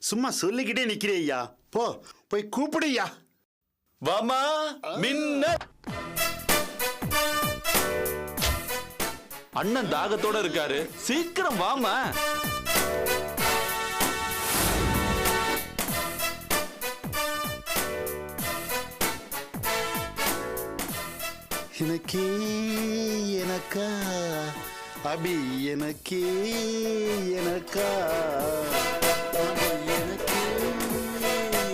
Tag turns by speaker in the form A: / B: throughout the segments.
A: சும்மா சொல்லிக்கிட்டே நிக்கிறேன் ஐயா. போய் கூப்பிடுயா.
B: வாமா மின்ன. அண்ணன் தாகத்தோட இருக்காரு, சீக்கிரம் வாமா.
A: எனக்கே எனக்கா அபி, எனக்கே எனக்கா எனக்கே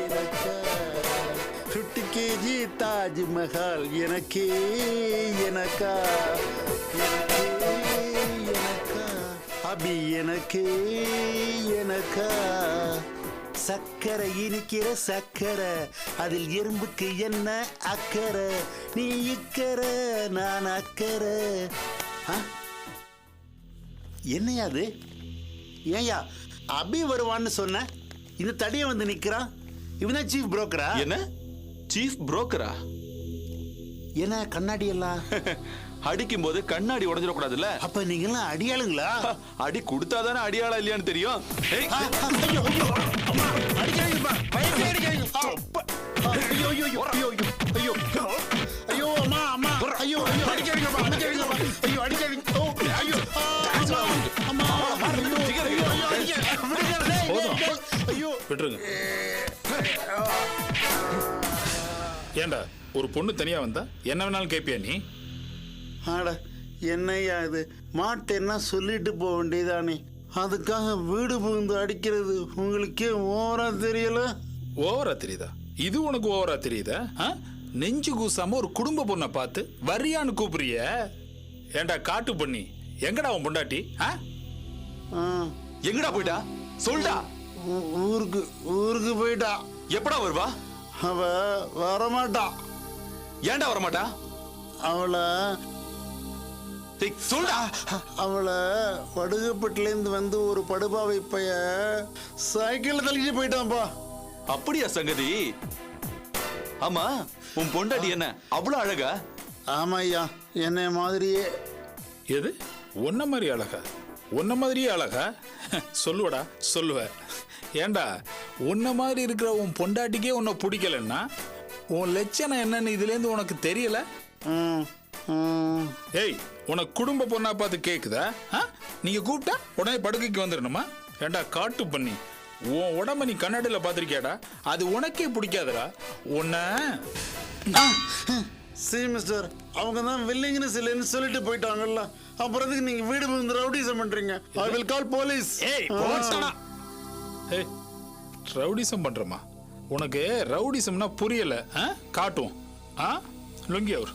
A: எனக்கா 50 kg தாஜ்மஹால் எனக்கே எனக்கா எனக்கே எனக்கா அபி, எனக்கே எனக்கா சக்கரை இனிக்கிற சக்கரை, அதில் எறும்புக்கு என்ன அக்கறை, நீ இக்கரை நான் அக்கறை. என்னையா அது? ஏயா அபி வருவான்னு சொன்ன, இந்த தடிய வந்து நிக்கிறான். இவன் தான் சீஃப் புரோக்கரா?
B: என்ன சீஃப் புரோக்கரா?
A: என்ன கண்ணாடி எல்லாம்
B: அடிக்கும் போது கண்ணாடி உடைஞ்சிடக்கூடாதுல்ல.
A: அப்ப நீங்க எல்லாம் அடியாளுங்களா?
B: அடி கொடுத்தாதானே அடியாளா இல்லையான்னு தெரியும்.
C: விட்டுருங்க. ஏண்டா ஒரு பொண்ணு தனியா வந்தா என்ன வேணாலும் கேப்பியா நீ?
A: ஆட என்னையா இது? மாட்டேன்னா சொல்லிட்டு போக வேண்டியதானே, அதுக்காக வீடு புகுந்து அடிக்கிறது உங்களுக்கே ஓவரா தெரியல?
C: ஓவரா தெரியுதா? இது உனக்கு ஓவரா தெரியுதா? நெஞ்சு கூசாம ஒரு குடும்ப பொண்ணை பார்த்து வரியான்னு கூப்பிடுறிய? ஏண்டா காட்டு பண்ணி, எங்கடா உன் பொண்டாட்டி?
B: எங்கடா போயிட்டா சொல்டா.
A: ஊருக்கு போயிட்டா.
B: எப்படா வருவா?
A: அவ வரமாட்டா.
B: ஏன்டா வரமாட்டா?
A: சொல்டா. அவளை படுகப்பட்டிலேருந்து வந்து ஒரு படுபாவை பைய சைக்கிள் தள்ளிட்டு போயிட்டான்பா.
B: அப்படியா சங்கதி? ஆமா, உன் பொண்டாட்டி என்ன அவ்வளவு அழகா?
A: ஆமா ஐயா, என்னை மாதிரியே.
C: எது உன்ன மாதிரி அழகா? உன்ன மாதிரியே அழகா? சொல்லுவடா சொல்லுவ. ஏண்டா உன்ன மாதிரி இருக்கிற உன் பொண்டாட்டிக்கே உன்னை பிடிக்கலன்னா உன் லட்சணம் என்னன்னு இதுல இருந்து உனக்கு தெரியல? ஏய், உனக்கு குடும்ப பொண்ணா பார்த்து கேக்குதா? நீங்க கூப்பிட்டா உடனே படுக்கைக்கு வந்துடணுமா? ஏண்டா காட்டு பண்ணி, உன் உடம்ப நீ கண்ணாடியில பாத்திருக்கியாடா? அது உனக்கே பிடிக்காதடா உன்ன.
A: சரி மிஸ்டர், அவங்க தான் வில்லிங்னஸ் இல்லைன்னு சொல்லிட்டு போயிட்டாங்கல்ல, அப்புறம் எதுக்கு நீங்க வீடு வந்து ரவுடிசம் பண்றீங்க? I will call police.
C: ஏய் போலீஸ்டா. ஏய் ரவுடிசம் பண்றமா? உனக்கு ரவுடிசம்னா புரியல? காட்டுவோம். லுங்கி அவர்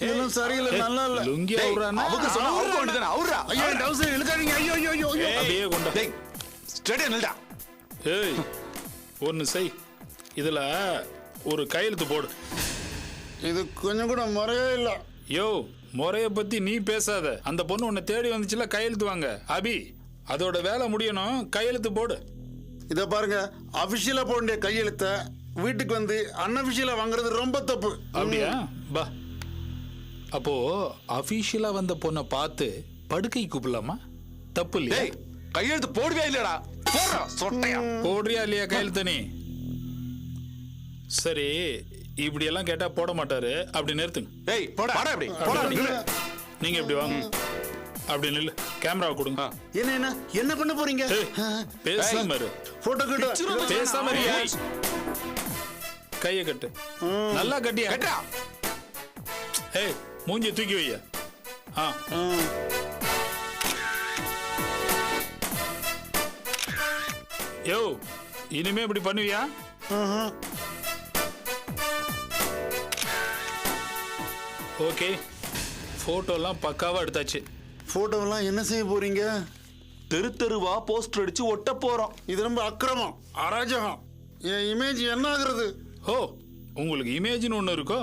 A: இதெல்லாம் சரியில்லை, நல்லா இல்ல.
C: லுங்கி அவரானா?
B: அவங்க சொன்னா அவங்க வேண்டியதானே அவரா?
A: ஐயோ டவுசர் இழுக்காதீங்க. ஐயோ ஐயோ ஐயோ
C: அப்படியே கொண்டா.
B: டேய் ஸ்ட்ரைட்டா நில்டா.
C: ஏய் ஒன்னு செய், இதுல ஒரு கையெழுத்து போடு.
A: இது கொஞ்சம் கூட முறையே இல்ல.
C: யோ முறைய பத்தி நீ பேசாத. அந்த பொண்ணு உன்னை தேடி வந்துச்சுல, கையெழுத்து வாங்க. அபி அதோட வேலை முடியணும், கையெழுத்து போடு.
A: இத பாருங்க, அபிஷியலா போட வேண்டிய கையெழுத்த வீட்டுக்கு வந்து அன்அபிஷியலா வாங்குறது ரொம்ப தப்பு.
C: அப்படியா? பா, அப்போ அபிஷியலா வந்த பொண்ணை பார்த்து படுக்கை கூப்பிடலாமா? தப்பு இல்லையா?
B: கையெழுத்து போடுவே இல்லடா. போடுறா சொட்டையா.
C: போடுறியா இல்லையா கையெழுத்து நீ? சரி, இப்படி எல்லாம் கேட்டா போட மாட்டாரு. அப்படி நிறுத்துங்க.
B: ஏய் போடா அப்படி போடா.
C: நீங்க இப்படி வாங்க. அப்படி நில்லு. கேமராவை கொடுங்க.
A: என்ன என்ன பண்ண போறீங்க?
C: பேசாம இரு.
A: போட்டோ கிட்ட
C: பேசாம இரு. கைய கட்டு. நல்லா கட்டியா?
B: கட்டா.
C: ஏய் மூஞ்சி தூக்கி வையா. யோ இனிமே இப்படி பண்ணுவியா? ஓகே, போட்டோலாம் பக்காவா எடுத்தாச்சு.
A: போட்டோலாம் என்ன செய்ய போறீங்க?
B: தெரு தெருவா போஸ்டர் அடிச்சு ஒட்ட போறோம்.
A: இது ரொம்ப அக்கிரமம், அராஜகம். என் இமேஜ் என்ன ஆகுறது?
C: ஓ, உங்களுக்கு இமேஜ்னு ஒண்ணு இருக்கோ?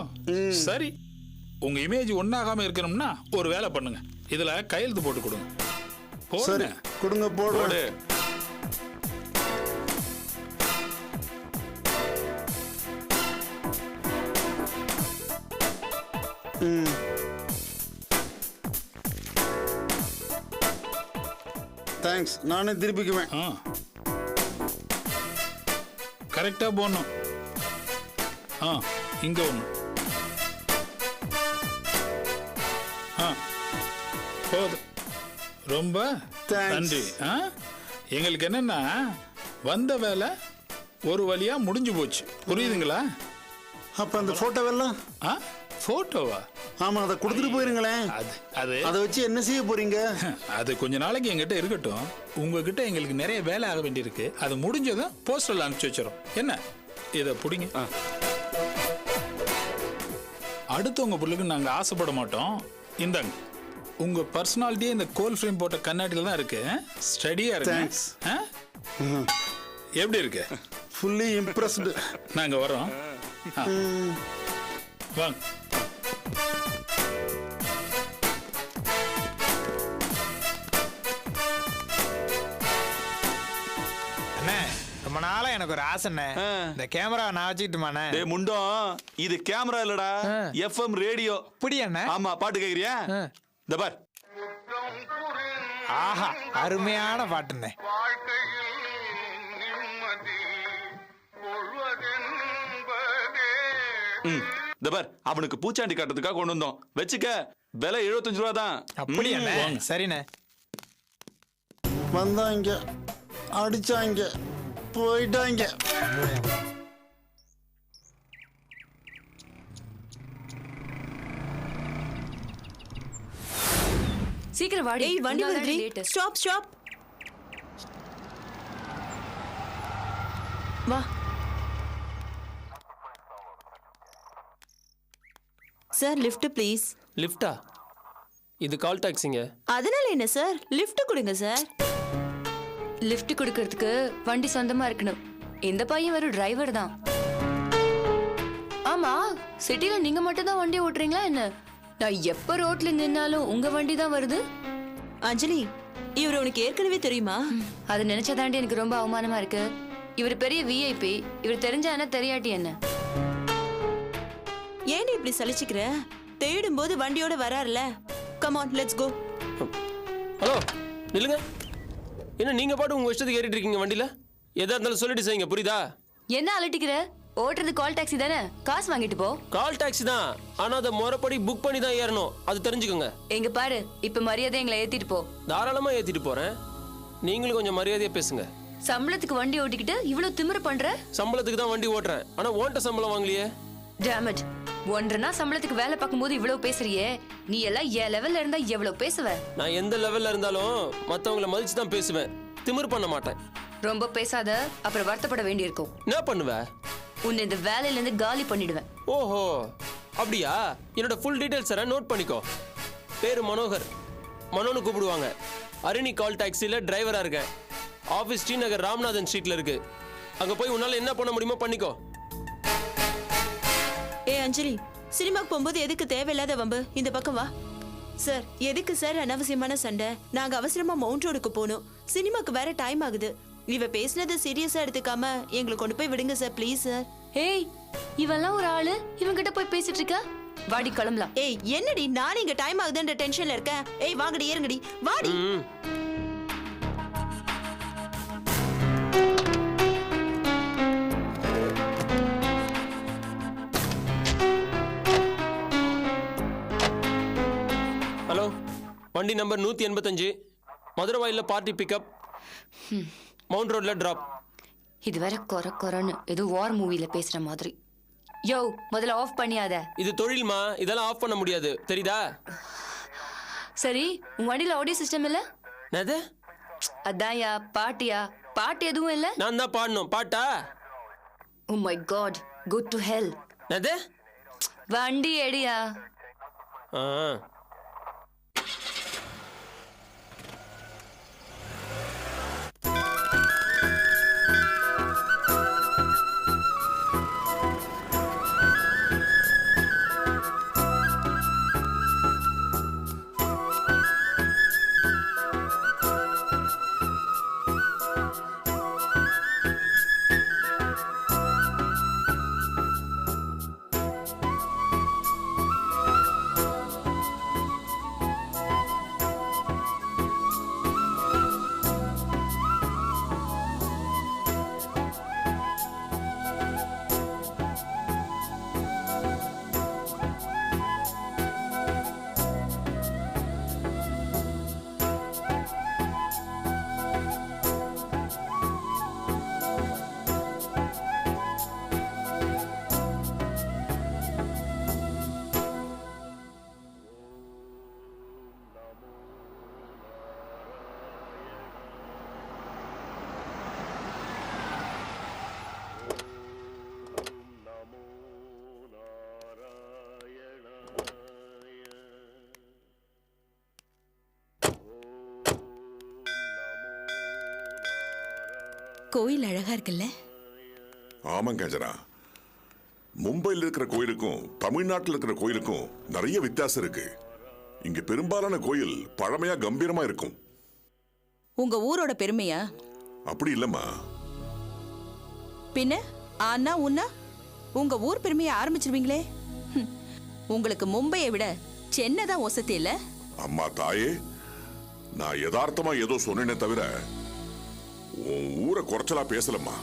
C: சரி, உங்க இமேஜ் ஒன்னாகாம இருக்கணும்னா ஒரு வேலை பண்ணுங்க. இதுல கையெழுத்து போட்டு கொடுங்க.
A: சரி கொடுங்க, போடு. தேங்க்ஸ், நானே திருப்பிக்குவேன்.
C: கரெக்டாக போடணும். ஆ இங்கே ஒன்று. ஆ போதும். ரொம்ப
A: Thanks.
C: நன்றி. ஆ எங்களுக்கு என்னன்னா வந்த வேலை ஒரு வழியா முடிஞ்சு போச்சு. புரியுதுங்களா?
A: அப்ப அந்த போட்டோவெல்லாம்?
C: ஆ போட்டோவா?
A: ஆமா, அதை கொடுத்துட்டு போயிருங்களேன்.
C: அது அது
A: அதை வச்சு என்ன செய்ய போறீங்க?
C: அது கொஞ்ச நாளைக்கு எங்கிட்ட இருக்கட்டும். உங்ககிட்ட எங்களுக்கு நிறைய வேலை ஆக வேண்டியிருக்கு. அது முடிஞ்சதும் போஸ்டர்ல அனுப்பிச்சு வச்சிடும். என்ன இதை பிடிங்க. அடுத்தவங்க பொருளுக்கு நாங்கள் ஆசைப்பட மாட்டோம். இந்தாங்க, உங்க பர்சனாலிட்டியே இந்த கோல் ஃப்ரேம் போட்ட கண்ணாடியில் தான் இருக்கு. ஸ்டடியா இருக்கு.
A: Thanks.
C: எப்படி இருக்கு?
A: Fully impressed.
C: நாங்க வரோம். வாங்க.
D: அண்ணே, ரொம்ப நாளா எனக்கு ஒரு ஆசைண்ணே. இந்த கேமரா நான் வச்சுக்கிட்டுமாண்ணே?
B: டேய் முண்டம், இது கேமரா இல்லடா, எஃப்எம் ரேடியோ.
D: அப்படியா அண்ணே?
B: ஆமா, பாட்டு கேக்குறியா? இந்த பார்.
D: ஆஹா, அருமையான பாட்டுண்ணே.
B: இந்த பார், அவனுக்கு பூச்சாண்டி காட்டுறதுக்காக கொண்டு வந்தோம். வச்சுக்க, விலை 75 ரூபா தான்.
D: அப்படியா அண்ணே? சரிண்ணே.
A: வந்தாங்க, அடிச்சாங்க, போயிட்டாங்க.
E: சீக்கிரம் வாடி.
F: ஏய் வண்டி வருது. Stop stop. வா. Sir lift please.
G: லிஃப்டா? இது கால் டாக்ஸிங்க.
F: அதனால என்ன சார், லிஃப்ட் கொடுங்க சார்.
E: லிஃப்ட் கொடுக்கறதுக்கு வண்டி சொந்தமா இருக்கணும். இந்த பையன் வெறும் டிரைவர் தான். ஆமா, சிட்டில நீங்க மட்டும் தான் வண்டி ஓட்டுறீங்களா என்ன? நான் எப்ப ரோட்ல நின்னாலும் உங்க வண்டி தான் வருது.
F: அஞ்சலி, இவர் உனக்கு ஏற்கனவே தெரியுமா?
E: அது நினைச்சதாண்டி எனக்கு ரொம்ப அவமானமா இருக்கு. இவர் பெரிய விஐபி. இவர் தெரிஞ்சா என்ன, தெரியாட்டி என்ன?
F: ஏன் இப்படி சலிச்சுக்கிற? தேடும் போது வண்டியோட வராருல. Come on, let's go.
G: Hello, நில்லுங்க. என்ன நீங்க பாட்டு உங்க இஷ்டத்துக்கு ஏறிட்டு இருக்கீங்க வண்டியில? எதா இருந்தாலும் சொல்லிட்டு செய்யுங்க, புரியுதா?
E: என்ன அலட்டிக்கிற? ஓட்டுறது கால் டாக்ஸி தானே, காசு வாங்கிட்டு போ.
G: கால் டாக்ஸி தான், ஆனா அதை முறைப்படி புக் பண்ணி தான் ஏறணும். அது தெரிஞ்சுக்கோங்க.
E: எங்க பாரு, இப்ப மரியாதை எங்களை ஏத்திட்டு போ.
G: தாராளமா ஏத்திட்டு போறேன். நீங்களும் கொஞ்சம் மரியாதையா பேசுங்க.
E: சம்பளத்துக்கு வண்டி ஓட்டிக்கிட்டு இவ்வளவு திமிரு பண்ற?
G: சம்பளத்துக்கு தான் வண்டி ஓட்டுறேன், ஆனா ஓட்ட சம்பளம் வாங்கலையே.
E: டேமேஜ். ஒன்றனா சம்பளத்துக்கு வேலை பார்க்கும்போது இவ்வளவு பேசுறியே, நீ எல்லாம் என் லெவல்ல இருந்தா எவ்வளவு பேசுவ?
G: நான் எந்த லெவல்ல இருந்தாலும் மத்தவங்கள மதிச்சு தான் பேசுவேன். திமிர் பண்ண மாட்டேன்.
E: ரொம்ப பேசாத, அப்புறம் வருத்தப்பட வேண்டியிருக்கும்.
G: என்ன பண்ணுவ?
E: உன்னை இந்த வேலையில இருந்து காலி பண்ணிடுவேன்.
G: ஓஹோ, அப்படியா? என்னோட ஃபுல் டீடைல்ஸ் நோட் பண்ணிக்கோ. பேரு மனோகர், மனோன்னு கூப்பிடுவாங்க. அரிணி கால் டாக்ஸில டிரைவரா இருக்கேன். ஆபீஸ் ஸ்ரீநகர் ராமநாதன் ஸ்ட்ரீட்ல இருக்கு. அங்க போய் உன்னால என்ன பண்ண முடியுமோ பண்ணிக்கோ.
F: ஏ அஞ்சலி, சினிமாக்கு போகும்போது எதுக்கு தேவையில்லாத வம்பு? இந்த பக்கம் வா. சார், எதுக்கு சார் அனாவசியமான சண்டை? நாங்க அவசரமா மவுண்ட் ரோடுக்கு போகணும். சினிமாக்கு வேற டைம் ஆகுது. இவ பேசினதை சீரியஸா எடுத்துக்காம எங்களை கொண்டு போய் விடுங்க சார், ப்ளீஸ் சார்.
E: ஏய், இவெல்லாம் ஒரு ஆளு, இவன் கிட்ட போய் பேசிட்டு இருக்க? வாடி கிளம்பலாம்.
F: ஏய் என்னடி, நான் இங்க டைம் ஆகுதுன்ற டென்ஷன்ல இருக்கேன். ஏய் வாங்கடி, ஏறுங்கடி, வாடி.
G: ஹலோ, வண்டி நம்பர் 185, மதுரை வாயில பார்ட்டி பிக்கப், மவுண்ட் ரோட்ல டிராப்.
E: இது வேற கொரன்னு ஏதோ வார் மூவில பேசுற மாதிரி. யோ, முதல்ல ஆஃப் பண்ணியாத.
G: இது தொழில்மா, இதெல்லாம் ஆஃப் பண்ண முடியாது, தெரியுதா?
E: சரி, உன் வண்டியில ஆடியோ சிஸ்டம் இல்ல?
G: என்னது?
E: அதான்யா, பாட்டு எதுவும் இல்ல?
G: நான் தான் பாடணும். பாட்டா?
E: Oh my god, go to hell.
G: என்னது?
E: வண்டி எடியா.
G: ஆ.
F: கோயில் அழகா இருக்குல்ல?
H: ஆமாங்க கஜனா. மும்பையில் இருக்கிற கோயிலுக்கும் தமிழ்நாட்டில் இருக்கிற கோயிலுக்கும் நிறைய வித்தியாசம் இருக்கு. இங்க பெரும்பாலான கோயில் பழமையா கம்பீரமா இருக்கும்.
F: உங்க ஊரோட பெருமையா?
H: அப்படி இல்லம்மா.
F: பின்ன ஆனா உன்னா உங்க ஊர் பெருமையை ஆரம்பிச்சிருவீங்களே. உங்களுக்கு மும்பையை விட சென்னை தான் ஒசத்தி இல்ல?
H: அம்மா தாயே, நான் யதார்த்தமா ஏதோ சொன்னேனே தவிர உன் ஊரை குறைச்சலா பேசலம்மா.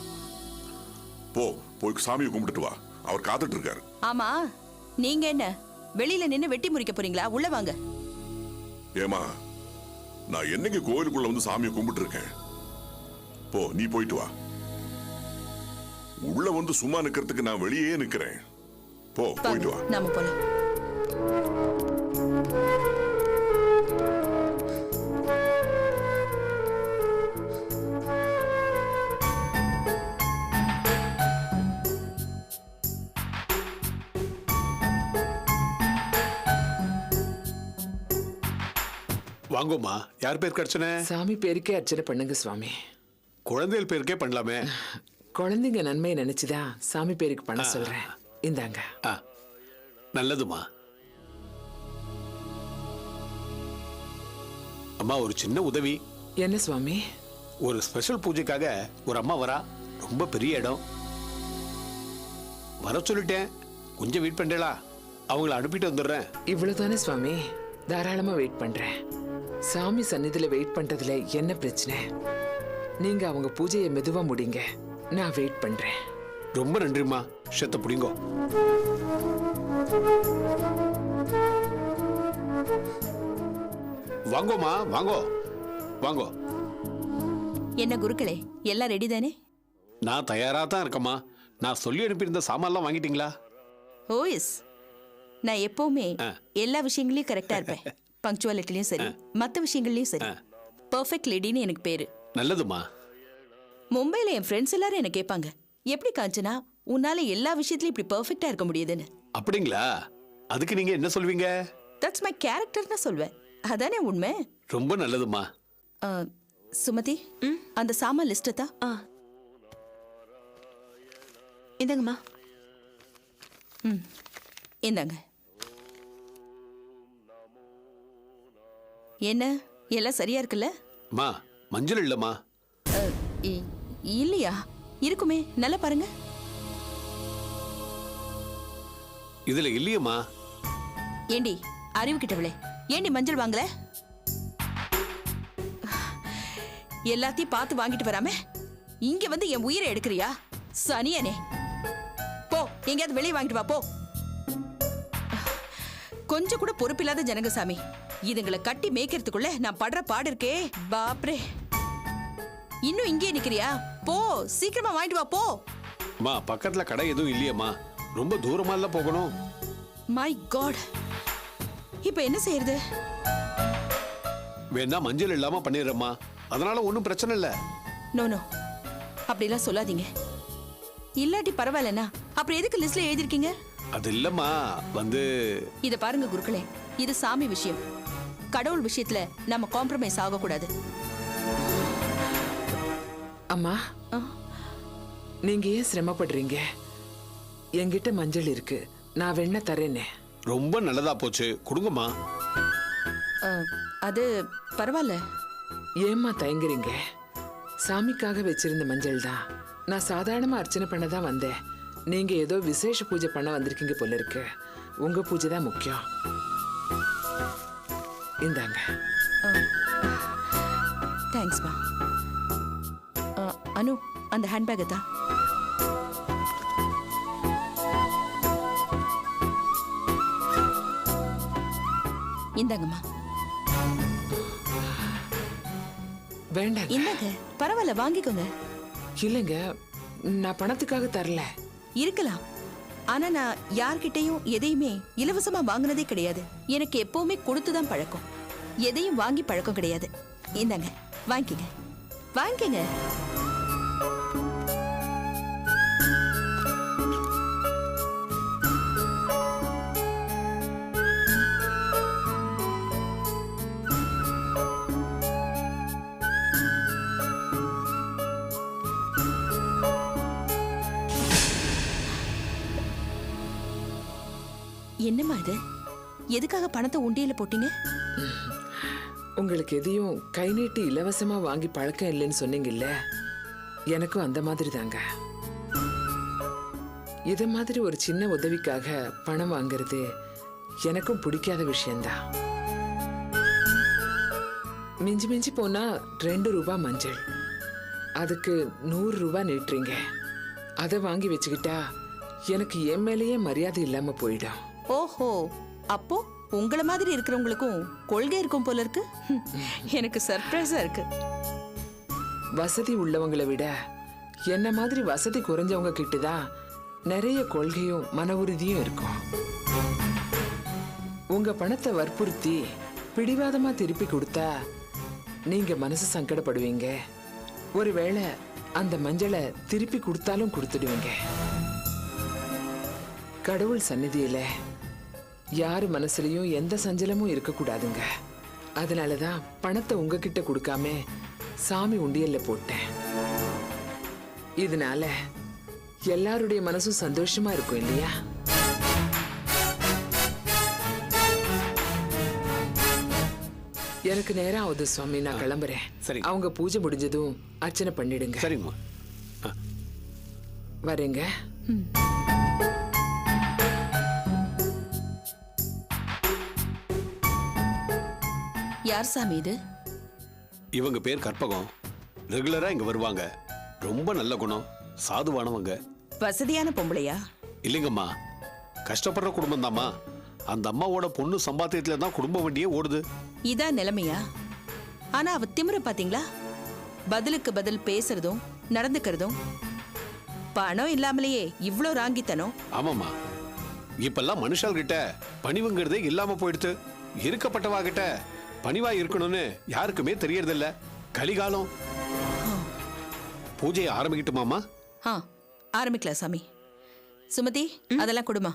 H: போய் சாமியை கும்பிட்டுட்டு வா, அவர் காத்துட்டு இருக்காரு.
F: ஆமா, நீங்க என்ன வெளியில நின்னு வெட்டி முறிக்க போறீங்களா? உள்ள வாங்க.
H: ஏமா, நான் என்னைக்கு கோயிலுக்குள்ள வந்து சாமியை கும்பிட்டு இருக்கேன்? நீ போயிட்டு வா. உள்ள வந்து சும்மா நிக்கிறதுக்கு நான் வெளியே நிக்கிறேன். போயிட்டு வா.
F: நாம போலாம்.
I: வாங்கோமா. யார் பேருக்கு அர்ச்சனை?
J: சாமி பேருக்கே அர்ச்சனை பண்ணுங்க சுவாமி.
I: குழந்தைகள் பேருக்கே பண்ணலாமே.
J: குழந்தைங்க நன்மையை நினைச்சுதான் சாமி பேருக்கு பண்ண சொல்றேன். இந்தாங்க.
I: நல்லதுமா. அம்மா, ஒரு சின்ன உதவி.
J: என்ன சுவாமி?
I: ஒரு ஸ்பெஷல் பூஜைக்காக ஒரு அம்மா வரா. ரொம்ப பெரிய இடம். வர சொல்லிட்டேன், கொஞ்சம் வெயிட் பண்றீங்களா? அவங்கள அனுப்பிட்டு வந்துடுறேன்.
J: இவ்வளவுதானே சுவாமி? தாராளமா வெயிட் பண்றேன். சாமி சந்நிதியில வெயிட் பண்றதுல என்ன பிரச்சனை? நீங்க அவங்க பூஜையை மெதுவா முடிங்க, நான் வெயிட் பண்றேன்.
I: ரொம்ப நன்றிம்மா. ஷத்த புடிங்கோ. வாங்கோமா, வாங்கோ வாங்கோ.
F: என்ன குருக்களே, எல்லாம் ரெடி தானே?
I: நான் தயாரா தான் இருக்கம்மா. நான் சொல்லி அனுப்பியிருந்த சாமான்லாம் வாங்கிட்டீங்களா?
F: ஓ எஸ், நான் எப்பவுமே எல்லா விஷயங்களையும் கரெக்டா இருப்பேன். பங்க்சுவாலிட்டிலையும் சரி, மற்ற விஷயங்கள்லயும் சரி. பெர்ஃபெக்ட் லேடின்னு எனக்கு பேரு.
I: நல்லதுமா.
F: மும்பைல என் ஃப்ரெண்ட்ஸ் எல்லாரும் என்ன கேட்பாங்க, எப்படி காஞ்சனா உன்னால எல்லா விஷயத்திலயும் இப்படி பெர்ஃபெக்ட்டா இருக்க முடியுதுன்னு.
I: அப்படிங்களா? அதுக்கு நீங்க என்ன சொல்வீங்க?
F: தட்ஸ் மை கேரக்டர்னு சொல்வேன். அதானே உண்மை.
I: ரொம்ப நல்லதுமா.
F: சுமதி, அந்த சாமான் லிஸ்ட் தான். இந்தாங்கம்மா. இந்தாங்க. என்ன எல்லாம் சரியா இருக்குல்ல?
I: மா, மஞ்சள் இல்லம்மா.
F: இல்லையா? இருக்குமே, நல்லா பாருங்க.
I: இதுல இல்லையம்மா.
F: ஏண்டி அறிவு கிட்டவளே, ஏண்டி மஞ்சள் வாங்கல? எல்லாத்தையும் பார்த்து வாங்கிட்டு வராம இங்க வந்து என் உயிரை எடுக்கிறியா? சனியனே, போ எங்கேயாவது வெளியே வாங்கிட்டு வா. போ. கொஞ்சம் கூட பொறுப்பில்லாத ஜனங்க சாமி. இதுங்களை கட்டி மேய்க்கிறதுக்குள்ள நான் படுற பாடு இருக்கே. பாப்ரே, இன்னும் இங்கே நிக்கிறியா? போ, சீக்கிரமா வாங்கிட்டு வா. போ.
I: மா, பக்கத்துல கடை எதுவும் இல்லையம்மா. ரொம்ப தூரமா இல்ல போகணும்.
F: மை காட், இப்ப என்ன செய்யறது?
I: வேணா மஞ்சள் இல்லாம பண்ணிடுறேம்மா. அதனால ஒன்றும் பிரச்சனை இல்லை.
F: நோ நோ, அப்படிலாம் சொல்லாதீங்க. இல்லாட்டி பரவாயில்லண்ணா, அப்புறம் எதுக்கு லிஸ்ட்ல எழுதிருக்கீங்க?
I: அது இல்லம்மா, வந்து
F: இத பாருங்க குருக்களே, இது சாமி விஷயம். கடவுள் விஷயத்துல நம்ம காம்ப்ரமைஸ் ஆகக்கூடாது.
J: அம்மா, நீங்க ஏன் சிரமப்படுறீங்க? என்கிட்ட மஞ்சள் இருக்கு, நான் வேணா தரேனே.
I: ரொம்ப நல்லதா போச்சு, கொடுங்கம்மா.
F: அது பரவாயில்ல.
J: ஏம்மா தயங்குறீங்க? சாமிக்காக வச்சிருந்த மஞ்சள் தான். நான் சாதாரணமா அர்ச்சனை பண்ண தான் வந்தேன். நீங்க ஏதோ விசேஷ பூஜை பண்ண வந்திருக்கீங்க போல இருக்கு. உங்க பூஜை தான் முக்கியம். இந்தாங்க.
F: தேங்க்ஸ்மா. அனு, அந்த ஹேண்ட்பேக் தான். இந்தாங்கம்மா.
J: வேண்டாம்.
F: இந்தாங்க, பரவாயில்ல, வாங்கிக்கோங்க.
J: இல்லைங்க, நான் பணத்துக்காக தரல.
F: இருக்கலாம், ஆனா நான் யார்கிட்டயும் எதையுமே இலவசமா வாங்கினதே கிடையாது. எனக்கு எப்பவுமே கொடுத்துதான் பழக்கம். எதையும் வாங்கி பழக்கம் கிடையாது. இந்தாங்க, வாங்கிக்கங்க வாங்கிக்கங்க. என்னம்மா இது? எதுக்காக பணத்தை உண்டியல போட்டீங்க?
J: உங்களுக்கு எதையும் கை நீட்டி இலவசமா வாங்கி பழக்கம் இல்லைன்னு சொன்னீங்கல்ல, எனக்கும் அந்த மாதிரி தாங்க. இத மாதிரி ஒரு சின்ன உதவிக்காக பணம் வாங்குறது எனக்கும் பிடிக்காத விஷயம்தான். மிஞ்சி மிஞ்சி போனா 2 ரூபாய் மஞ்சள், அதுக்கு 100 ரூபாய் நீட்டுறீங்க. அதை வாங்கி வச்சுக்கிட்டா எனக்கு என் மேலேயே மரியாதை இல்லாம போயிடும்.
F: ஓஹோ, அப்போ உங்கள மாதிரி இருக்கிறவங்களுக்கும் கொள்கை இருக்கும் போல இருக்கு. எனக்கு சர்ப்ரைஸா இருக்கு.
J: வசதி உள்ளவங்களை விட என்ன மாதிரி வசதி குறைஞ்சவங்க கிட்டதான் நிறைய கொள்கையும் மன உறுதியும் இருக்கும். உங்க பணத்தை வற்புறுத்தி பிடிவாதமா திருப்பி கொடுத்தா நீங்க மனசு சங்கடப்படுவீங்க. ஒருவேளை அந்த மஞ்சளை திருப்பி கொடுத்தாலும் கொடுத்துடுவீங்க. கடவுள் சந்நிதியில யாரு மனசுலயும் எந்த சஞ்சலமும் இருக்கக்கூடாதுங்க. அதனாலதான் பணத்தை உங்ககிட்ட கொடுக்காம சாமி உண்டியல்ல போட்டேன். இதனால எல்லாருடைய மனசும் சந்தோஷமா இருக்கும் இல்லையா? எனக்கு நேரம் ஆகுது சுவாமி, நான் கிளம்புறேன்.
I: சரி.
J: அவங்க பூஜை முடிஞ்சதும் அர்ச்சனை பண்ணிடுங்க.
I: சரிம்மா.
J: வரேங்க.
F: யார் சாமி இது?
I: இவங்க பேர் கற்பகம். ரெகுலரா இங்க வருவாங்க. ரொம்ப நல்ல குணம், சாதுவானவங்க.
F: வசதியான பொம்பளையா?
I: இல்லைங்கம்மா, கஷ்டப்படுற குடும்பம் தாம்மா. அந்த அம்மாவோட பொண்ணு சம்பாத்தியத்துல தான் குடும்ப வண்டியே ஓடுது.
F: இதான் நிலைமையா? ஆனா அவ திமிர பாத்தீங்களா? பதிலுக்கு பதில் பேசுறதும் நடந்துக்கிறதும். பணம் இல்லாமலேயே இவ்ளோ ராங்கித்தனம்.
I: ஆமாம்மா, இப்பெல்லாம் மனுஷால் கிட்ட பணிவுங்கிறதே இல்லாம போயிடுத்து. இருக்கப்பட்டவா கிட்ட பணிவா இருக்கணும்னு யாருக்குமே தெரியறதில்ல. கலிகாலம். பூஜையை ஆரம்பிக்கட்டுமாமா?
F: ஆரம்பிக்கலாம் சாமி. சுமதி, அதெல்லாம் கொடுமா.